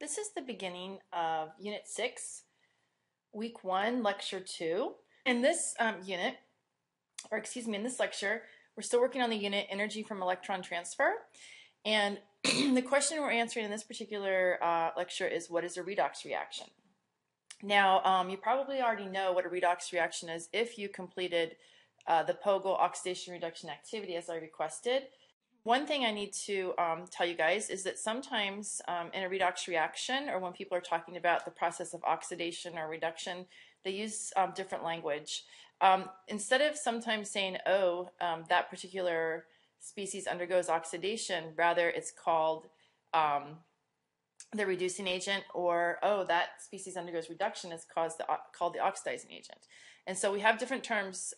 This is the beginning of Unit 6, Week 1, Lecture 2. In this in this lecture, we're still working on the unit energy from electron transfer. And the question we're answering in this particular lecture is, what is a redox reaction? Now, you probably already know what a redox reaction is if you completed the POGL oxidation reduction activity as I requested. One thing I need to tell you guys is that sometimes in a redox reaction, or when people are talking about the process of oxidation or reduction, they use different language. Instead of sometimes saying, oh, that particular species undergoes oxidation, rather it's called the reducing agent, or oh, that species undergoes reduction is called the oxidizing agent. And so we have different terms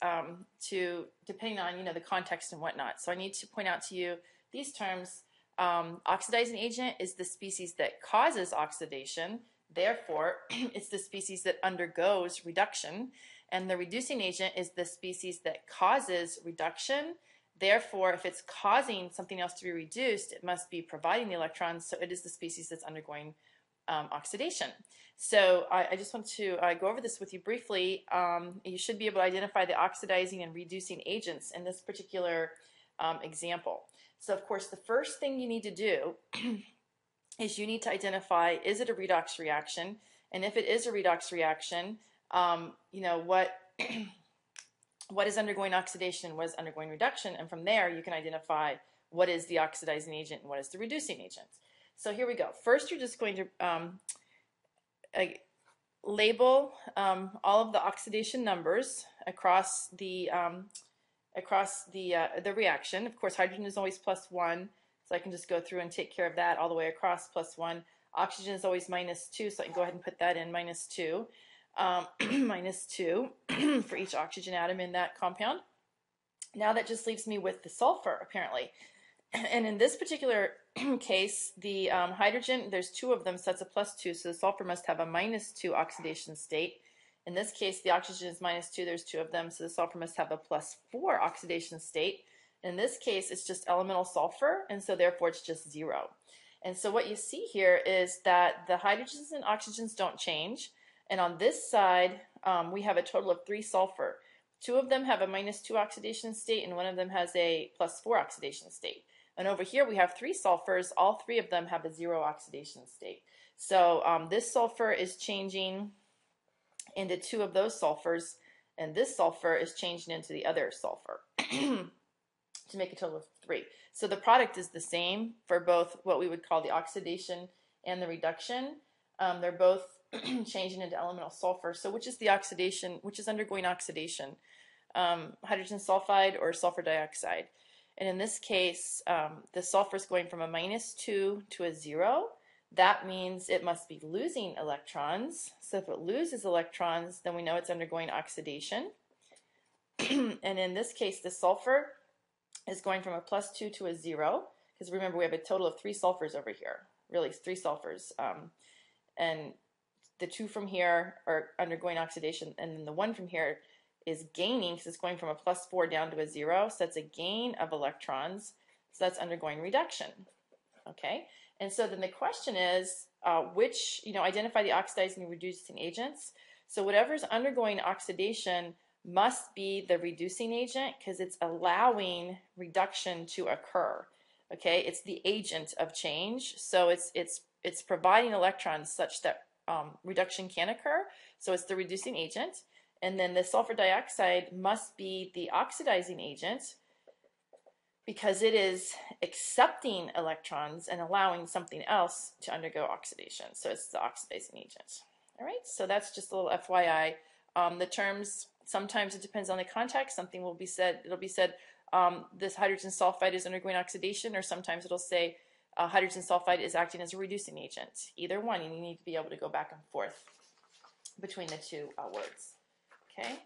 depending on the context and whatnot. So I need to point out to you these terms. Oxidizing agent is the species that causes oxidation. Therefore, it's the species that undergoes reduction. And the reducing agent is the species that causes reduction. Therefore, if it's causing something else to be reduced, it must be providing the electrons, so it is the species that's undergoing oxidation. So I just want to go over this with you briefly. You should be able to identify the oxidizing and reducing agents in this particular example. So of course, the first thing you need to do is you need to identify, is it a redox reaction? And if it is a redox reaction, what is undergoing oxidation, what is undergoing reduction, and from there you can identify what is the oxidizing agent and what is the reducing agent. So here we go. First, you're just going to label all of the oxidation numbers across the reaction. Of course, hydrogen is always +1, so I can just go through and take care of that all the way across, +1. Oxygen is always -2, so I can go ahead and put that in -2. -2 for each oxygen atom in that compound. Now that just leaves me with the sulfur, apparently. And in this particular case, the hydrogen, there's 2 of them, so that's a +2, so the sulfur must have a -2 oxidation state. In this case, the oxygen is -2, there's 2 of them, so the sulfur must have a +4 oxidation state. In this case, it's just elemental sulfur, and so therefore it's just 0. And so what you see here is that the hydrogens and oxygens don't change. And on this side, we have a total of 3 sulfur. 2 of them have a -2 oxidation state, and 1 of them has a +4 oxidation state. And over here, we have 3 sulfurs. All 3 of them have a 0 oxidation state. So this sulfur is changing into 2 of those sulfurs, and this sulfur is changing into the other sulfur to make a total of 3. So the product is the same for both what we would call the oxidation and the reduction. They're both changing into elemental sulfur. So which is the oxidation, which is undergoing oxidation? Hydrogen sulfide or sulfur dioxide? And in this case, the sulfur is going from a -2 to a 0. That means it must be losing electrons. So if it loses electrons, then we know it's undergoing oxidation. And in this case, the sulfur is going from a +2 to a 0, because remember, we have a total of 3 sulfurs over here. Really, 3 sulfurs. And the 2 from here are undergoing oxidation, and then the 1 from here is gaining because it's going from a +4 down to a 0, so that's a gain of electrons, so that's undergoing reduction. Okay, and so then the question is, identify the oxidizing and reducing agents. So whatever's undergoing oxidation must be the reducing agent because it's allowing reduction to occur. Okay, it's the agent of change, so it's providing electrons such that reduction can occur, so it's the reducing agent. And then the sulfur dioxide must be the oxidizing agent because it is accepting electrons and allowing something else to undergo oxidation, so it's the oxidizing agent. All right, so that's just a little FYI. The terms, sometimes it depends on the context. Something will be said, it'll be said this hydrogen sulfide is undergoing oxidation, or sometimes it'll say hydrogen sulfide is acting as a reducing agent. Either one, and you need to be able to go back and forth between the 2 words. Okay.